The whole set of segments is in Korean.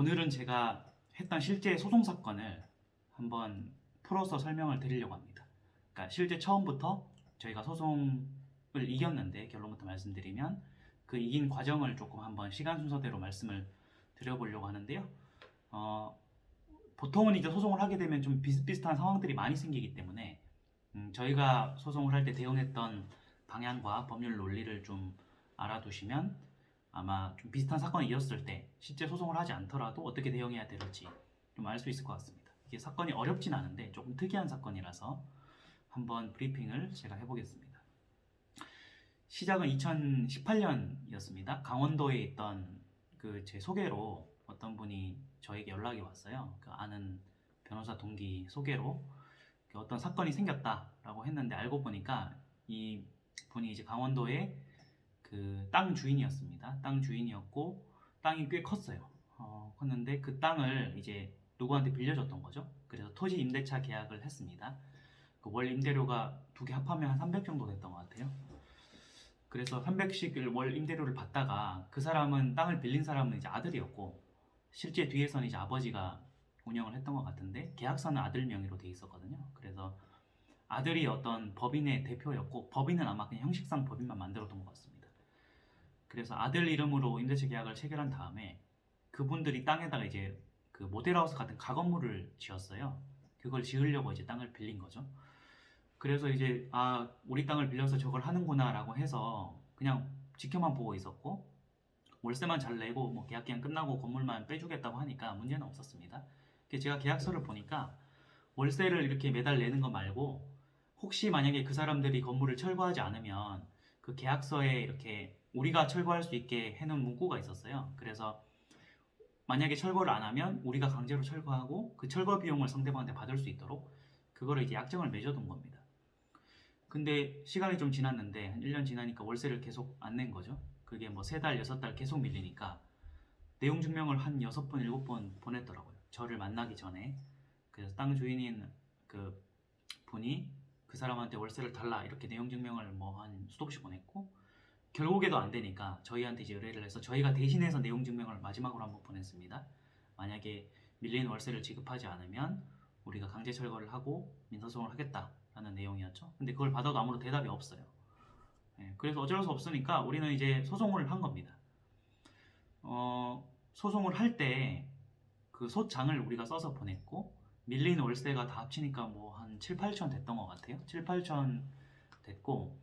오늘은 제가 했던 실제 소송 사건을 한번 풀어서 설명을 드리려고 합니다. 그러니까 실제 처음부터 저희가 소송을 이겼는데, 결론부터 말씀드리면 그 이긴 과정을 조금 한번 시간 순서대로 말씀을 드려보려고 하는데요. 보통은 이제 소송을 하게 되면 좀 비슷비슷한 상황들이 많이 생기기 때문에 저희가 소송을 할 때 대응했던 방향과 법률 논리를 좀 알아두시면 아마 좀 비슷한 사건이 이었을 때 실제 소송을 하지 않더라도 어떻게 대응해야 될지 좀 알 수 있을 것 같습니다. 이게 사건이 어렵진 않은데 조금 특이한 사건이라서 한번 브리핑을 제가 해보겠습니다. 시작은 2018년이었습니다. 강원도에 있던 그 제 소개로 어떤 분이 저에게 연락이 왔어요. 그 아는 변호사 동기 소개로 어떤 사건이 생겼다라고 했는데, 알고 보니까 이 분이 이제 강원도에 그 땅 주인이었습니다. 땅 주인이었고 땅이 꽤 컸어요. 컸는데 그 땅을 이제 누구한테 빌려줬던 거죠. 그래서 토지 임대차 계약을 했습니다. 그 월 임대료가 두 개 합하면 한 300 정도 됐던 것 같아요. 그래서 300씩을 월 임대료를 받다가, 그 사람은, 땅을 빌린 사람은 이제 아들이었고 실제 뒤에서는 이제 아버지가 운영을 했던 것 같은데, 계약서는 아들 명의로 돼 있었거든요. 그래서 아들이 어떤 법인의 대표였고, 법인은 아마 그냥 형식상 법인만 만들었던 것 같습니다. 그래서 아들 이름으로 임대차 계약을 체결한 다음에 그분들이 땅에다가 이제 그 모델하우스 같은 가건물을 지었어요. 그걸 지으려고 이제 땅을 빌린 거죠. 그래서 이제 우리 땅을 빌려서 저걸 하는구나 라고 해서 그냥 지켜만 보고 있었고, 월세만 잘 내고 뭐 계약 기간 끝나고 건물만 빼주겠다고 하니까 문제는 없었습니다. 제가 계약서를 보니까 월세를 이렇게 매달 내는 거 말고, 혹시 만약에 그 사람들이 건물을 철거하지 않으면 그 계약서에 이렇게 우리가 철거할 수 있게 해놓은 문구가 있었어요. 그래서 만약에 철거를 안 하면 우리가 강제로 철거하고 그 철거 비용을 상대방한테 받을 수 있도록 그거를 이제 약정을 맺어둔 겁니다. 근데 시간이 좀 지났는데, 한 1년 지나니까 월세를 계속 안 낸 거죠. 그게 뭐 3달, 6달 계속 밀리니까 내용 증명을 한 6번, 7번 보냈더라고요. 저를 만나기 전에. 그래서 땅 주인인 그 분이 그 사람한테 월세를 달라 이렇게 내용 증명을 뭐 한 수도 없이 보냈고, 결국에도 안 되니까 저희한테 이제 의뢰를 해서 저희가 대신해서 내용 증명을 마지막으로 한번 보냈습니다. 만약에 밀린 월세를 지급하지 않으면 우리가 강제 철거를 하고 민사소송을 하겠다라는 내용이었죠. 근데 그걸 받아도 아무런 대답이 없어요. 그래서 어쩔 수 없으니까 우리는 이제 소송을 한 겁니다. 소송을 할 때 그 소장을 우리가 써서 보냈고, 밀린 월세가 다 합치니까 뭐 한 7, 8천 됐던 것 같아요. 7, 8천 됐고,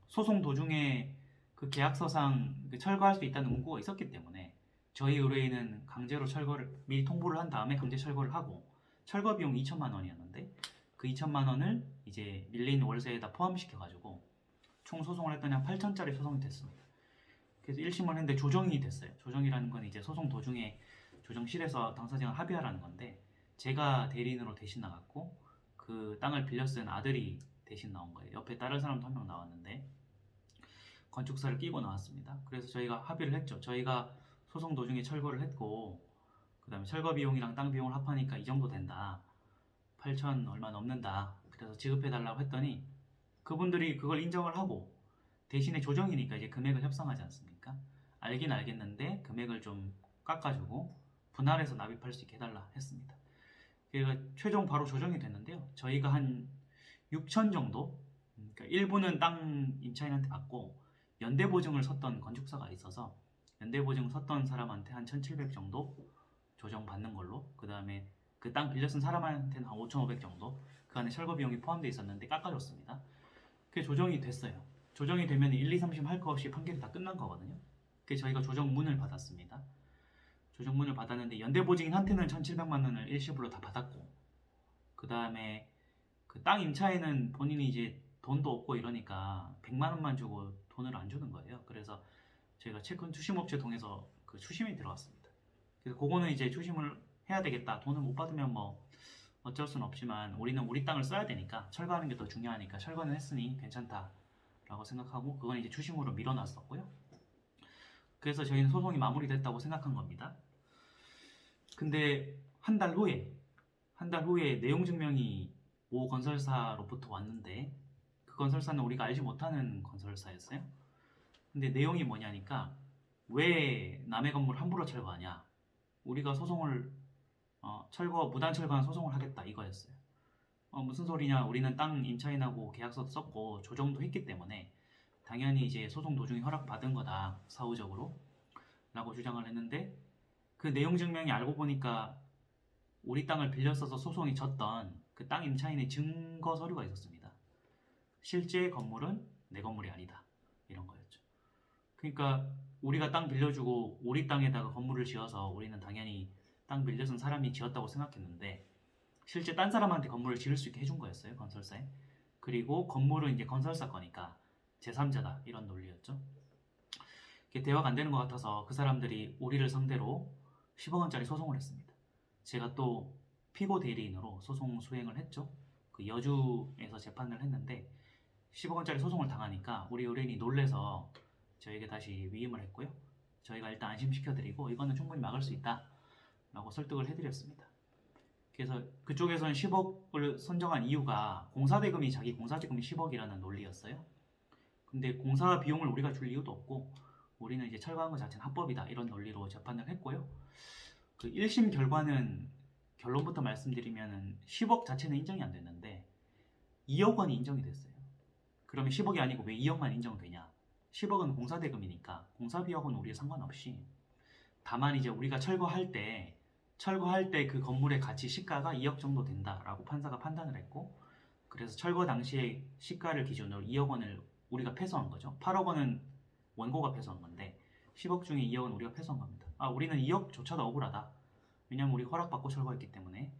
소송 도중에 그 계약서상 그 철거할 수 있다는 문구가 있었기 때문에 저희 의뢰인은 강제로 철거를 미리 통보를 한 다음에 강제 철거를 하고, 철거 비용 2천만 원이었는데 그 2천만 원을 이제 밀린 월세에다 포함시켜가지고 총 소송을 했더니 한 8천짜리 소송이 됐습니다. 그래서 1심을 했는데 조정이 됐어요. 조정이라는 건 이제 소송 도중에 조정실에서 당사자가 합의하라는 건데, 제가 대리인으로 대신 나갔고 그 땅을 빌려 쓴 아들이 대신 나온 거예요. 옆에 다른 사람도 한 명 나왔는데 건축사를 끼고 나왔습니다. 그래서 저희가 합의를 했죠. 저희가 소송 도중에 철거를 했고, 그 다음에 철거 비용이랑 땅 비용을 합하니까 이 정도 된다. 8천 얼마 넘는다. 그래서 지급해달라고 했더니 그분들이 그걸 인정을 하고, 대신에 조정이니까 이제 금액을 협상하지 않습니까? 알긴 알겠는데 금액을 좀 깎아주고 분할해서 납입할 수 있게 해달라 했습니다. 그래서 최종 바로 조정이 됐는데요. 저희가 한 6천 정도, 그러니까 일부는 땅 임차인한테 받고 연대보증을 섰던 건축사가 있어서 연대보증 섰던 사람한테 한 1,700 정도 조정받는 걸로, 그 다음에 그 땅 빌려 쓴 사람한테는 한 5,500 정도, 그 안에 철거 비용이 포함되어 있었는데 깎아줬습니다. 그게 조정이 됐어요. 조정이 되면 1, 2, 3심 할 거 없이 판결이 다 끝난 거거든요. 그래서 저희가 조정문을 받았습니다. 조정문을 받았는데 연대보증인한테는 1,700만 원을 일시불로 다 받았고, 그 다음에 그 땅 임차인은 본인이 이제 돈도 없고 이러니까 100만 원만 주고 돈을 안 주는 거예요. 그래서 저희가 채권 추심업체 통해서 그 추심이 들어갔습니다. 그래서 그거는 이제 추심을 해야 되겠다. 돈을 못 받으면 뭐 어쩔 수는 없지만 우리는 우리 땅을 써야 되니까 철거하는 게 더 중요하니까 철거는 했으니 괜찮다라고 생각하고 그건 이제 추심으로 밀어놨었고요. 그래서 저희는 소송이 마무리됐다고 생각한 겁니다. 근데 한 달 후에 내용 증명이 모 건설사로부터 왔는데, 그 건설사는 우리가 알지 못하는 건설사였어요. 근데 내용이 뭐냐니까, 왜 남의 건물 함부로 철거하냐, 우리가 소송을 무단 철거한 소송을 하겠다 이거였어요. 무슨 소리냐? 우리는 땅 임차인하고 계약서도 썼고 조정도 했기 때문에 당연히 이제 소송 도중에 허락받은 거다 사후적으로 라고 주장을 했는데 그 내용 증명이 알고 보니까 우리 땅을 빌려 써서 소송이 졌던 그 땅 임차인의 증거 서류가 있었습니다. 실제 건물은 내 건물이 아니다 이런 거였죠. 그러니까 우리가 땅 빌려주고 우리 땅에다가 건물을 지어서 우리는 당연히 땅 빌려준 사람이 지었다고 생각했는데 실제 딴 사람한테 건물을 지을 수 있게 해준 거였어요, 건설사에. 그리고 건물은 이제 건설사 거니까 제3자다 이런 논리였죠. 이게 대화가 안 되는 것 같아서 그 사람들이 우리를 상대로 10억 원짜리 소송을 했습니다. 제가 또 피고 대리인으로 소송 수행을 했죠. 그 여주에서 재판을 했는데 10억 원짜리 소송을 당하니까 우리 의뢰인이 놀래서 저에게 다시 위임을 했고요. 저희가 일단 안심시켜드리고 이거는 충분히 막을 수 있다 라고 설득을 해드렸습니다. 그래서 그쪽에서는 10억을 선정한 이유가 공사대금이 자기 공사대금이 10억이라는 논리였어요. 근데 공사 비용을 우리가 줄 이유도 없고 우리는 이제 철거한 것 자체는 합법이다 이런 논리로 재판을 했고요. 그 1심 결과는 결론부터 말씀드리면은 10억 자체는 인정이 안 됐는데 2억 원이 인정이 됐어요. 그러면 10억이 아니고 왜 2억만 인정되냐? 10억은 공사대금이니까 공사비하고는 우리가 상관없이 다만 이제 우리가 철거할 때 그 건물의 가치 시가가 2억 정도 된다라고 판사가 판단을 했고 그래서 철거 당시의 시가를 기준으로 2억 원을 우리가 패소한 거죠. 8억 원은 원고가 패소한 건데 10억 중에 2억은 우리가 패소한 겁니다. 우리는 2억조차도 억울하다. 왜냐면 우리 허락받고 철거했기 때문에.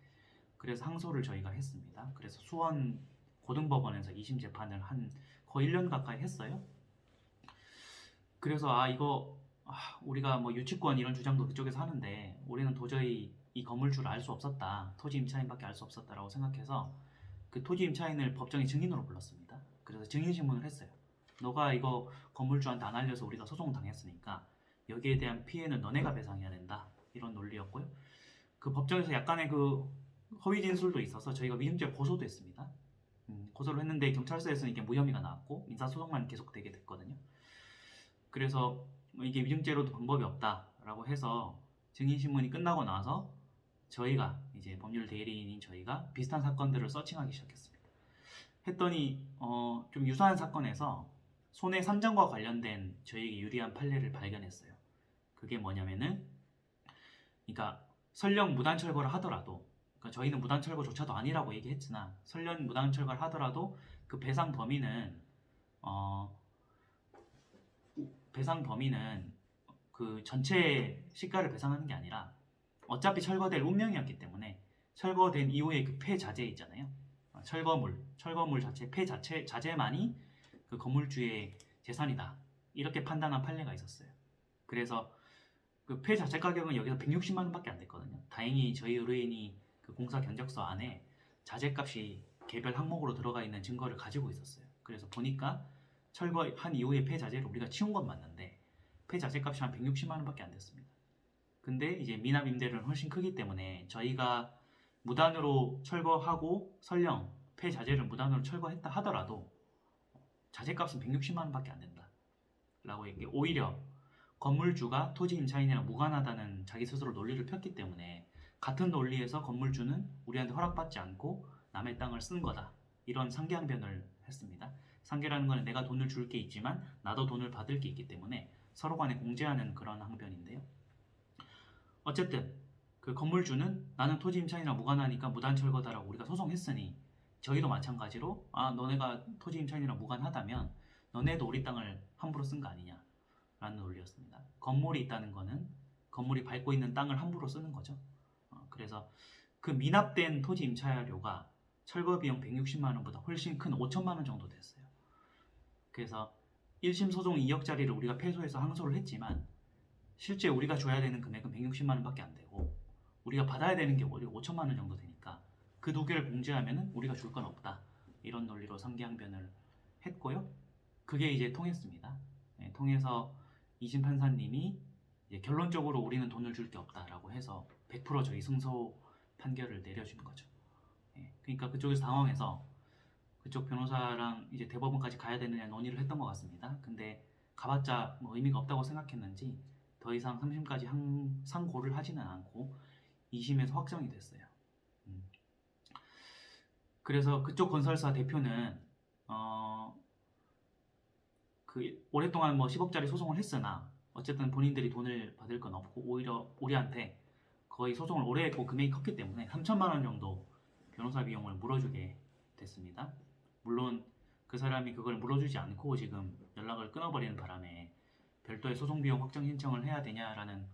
그래서 항소를 저희가 했습니다. 그래서 수원 고등법원에서 2심 재판을 한 거의 1년 가까이 했어요. 그래서 우리가 뭐 유치권 이런 주장도 그쪽에서 하는데 우리는 도저히 이 건물주를 알 수 없었다. 토지 임차인밖에 알 수 없었다라고 생각해서 그 토지 임차인을 법정에 증인으로 불렀습니다. 그래서 증인 신문을 했어요. 너가 이거 건물주한테 안 알려서 우리가 소송 당했으니까 여기에 대한 피해는 너네가 배상해야 된다. 이런 논리였고요. 그 법정에서 약간의 그 허위 진술도 있어서 저희가 위증죄 고소도 했습니다. 고소를 했는데 경찰서에서는 이게 무혐의가 나왔고 민사소송만 계속되게 됐거든요. 그래서 이게 위증죄로도 방법이 없다라고 해서 증인신문이 끝나고 나서 저희가 이제 법률 대리인인 저희가 비슷한 사건들을 서칭하기 시작했습니다. 했더니 좀 유사한 사건에서 손해 산정과 관련된 저희에게 유리한 판례를 발견했어요. 그게 뭐냐면은 그러니까 설령 무단 철거를 하더라도 그러니까 저희는 무단 철거조차도 아니라고 얘기했으나 설령 무단 철거를 하더라도 그 배상 범위는 그 전체 시가를 배상하는 게 아니라 어차피 철거될 운명이었기 때문에 철거된 이후에 그 폐자재 있잖아요. 철거물 자체, 자재만이 그 건물주의 재산이다. 이렇게 판단한 판례가 있었어요. 그래서 그 폐자재 가격은 여기서 160만 원밖에 안 됐거든요. 다행히 저희 의뢰인이 그 공사 견적서 안에 자재값이 개별 항목으로 들어가 있는 증거를 가지고 있었어요. 그래서 보니까 철거한 이후에 폐자재를 우리가 치운 건 맞는데 폐자재 값이 한 160만 원밖에 안 됐습니다. 근데 이제 미납 임대료는 훨씬 크기 때문에 저희가 무단으로 철거하고 설령 폐자재를 무단으로 철거했다 하더라도 자재값은 160만 원밖에 안 된다 라고 얘기해. 오히려 건물주가 토지 임차인이랑 무관하다는 자기 스스로 논리를 폈기 때문에 같은 논리에서 건물주는 우리한테 허락받지 않고 남의 땅을 쓴 거다 이런 상계항변을 했습니다. 상계라는 건 내가 돈을 줄 게 있지만 나도 돈을 받을 게 있기 때문에 서로 간에 공제하는 그런 항변인데요. 어쨌든 그 건물주는 나는 토지 임차인이랑 무관하니까 무단 철거다라고 우리가 소송했으니 저희도 마찬가지로 너네가 토지 임차인이랑 무관하다면 너네도 우리 땅을 함부로 쓴 거 아니냐 라는 논리였습니다. 건물이 있다는 거는 건물이 밟고 있는 땅을 함부로 쓰는 거죠. 그래서 그 미납된 토지 임차료가 철거 비용 160만 원보다 훨씬 큰 5천만 원 정도 됐어요. 그래서 1심 소송 2억짜리를 우리가 패소해서 항소를 했지만 실제 우리가 줘야 되는 금액은 160만 원밖에 안 되고 우리가 받아야 되는 게 오히려 5천만 원 정도 되니까 그 두 개를 공제하면 우리가 줄 건 없다. 이런 논리로 상계항변을 했고요. 그게 이제 통했습니다. 통해서 2심 판사님이 이제 결론적으로 우리는 돈을 줄 게 없다라고 해서 100% 저희 승소 판결을 내려준 거죠. 그러니까 그쪽에서 당황해서 그쪽 변호사랑 이제 대법원까지 가야 되느냐 논의를 했던 것 같습니다. 근데 가봤자 뭐 의미가 없다고 생각했는지 더 더 이상 3심까지 상고를 하지는 않고 2심에서 확정이 됐어요. 그래서 그쪽 건설사 대표는 오랫동안 뭐 10억짜리 소송을 했으나 어쨌든 본인들이 돈을 받을 건 없고 오히려 우리한테 거의 소송을 오래 했고 금액이 컸기 때문에 3천만 원 정도 변호사 비용을 물어주게 됐습니다. 물론 그 사람이 그걸 물어주지 않고 지금 연락을 끊어버리는 바람에 별도의 소송 비용 확정 신청을 해야 되냐라는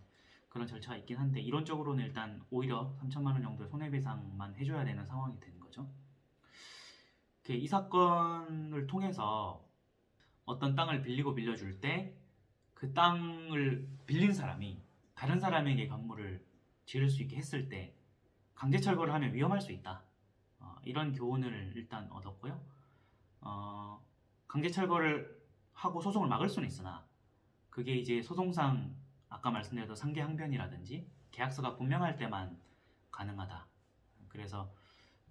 그런 절차가 있긴 한데 이론적으로는 일단 오히려 3천만 원 정도의 손해배상만 해줘야 되는 상황이 되는 거죠. 이 사건을 통해서 어떤 땅을 빌리고 빌려줄 때 그 땅을 빌린 사람이 다른 사람에게 건물을 지을 수 있게 했을 때 강제 철거를 하면 위험할 수 있다. 이런 교훈을 일단 얻었고요. 강제 철거를 하고 소송을 막을 수는 있으나 그게 이제 소송상 아까 말씀드렸던 상계항변이라든지 계약서가 분명할 때만 가능하다. 그래서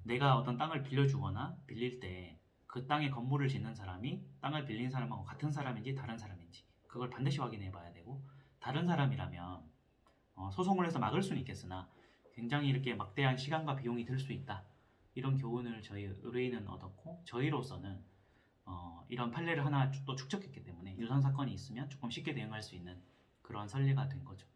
내가 어떤 땅을 빌려주거나 빌릴 때 그 땅에 건물을 짓는 사람이 땅을 빌린 사람하고 같은 사람인지 다른 사람인지 그걸 반드시 확인해 봐야 되고 다른 사람이라면 소송을 해서 막을 수는 있겠으나 굉장히 이렇게 막대한 시간과 비용이 들 수 있다. 이런 교훈을 저희 의뢰인은 얻었고 저희로서는 이런 판례를 하나 또 축적했기 때문에 유선 사건이 있으면 조금 쉽게 대응할 수 있는 그런 선례가 된 거죠.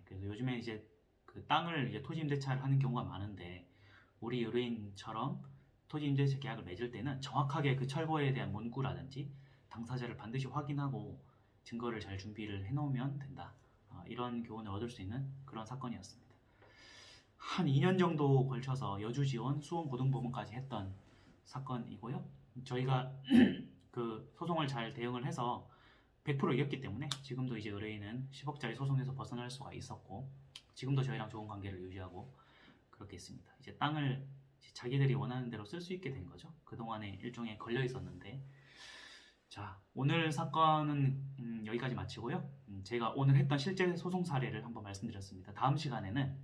그래서 요즘에 이제 그 땅을 이제 토지 임대차를 하는 경우가 많은데 우리 의뢰인처럼 토지 임대차 계약을 맺을 때는 정확하게 그 철거에 대한 문구라든지 당사자를 반드시 확인하고 증거를 잘 준비를 해놓으면 된다. 이런 교훈을 얻을 수 있는 그런 사건이었습니다. 한 2년 정도 걸쳐서 여주지원, 수원고등법원까지 했던 사건이고요. 저희가 그 소송을 잘 대응을 해서 100% 이겼기 때문에 지금도 이제 의뢰인은 10억짜리 소송에서 벗어날 수가 있었고 지금도 저희랑 좋은 관계를 유지하고 그렇게 있습니다. 이제 땅을 자기들이 원하는 대로 쓸 수 있게 된 거죠. 그동안에 일종의 걸려 있었는데 자, 오늘 사건은 여기까지 마치고요. 제가 오늘 했던 실제 소송 사례를 한번 말씀드렸습니다. 다음 시간에는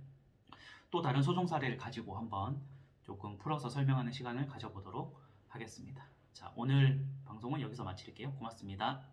또 다른 소송 사례를 가지고 한번 조금 풀어서 설명하는 시간을 가져보도록 하겠습니다. 자, 오늘 방송은 여기서 마칠게요. 고맙습니다.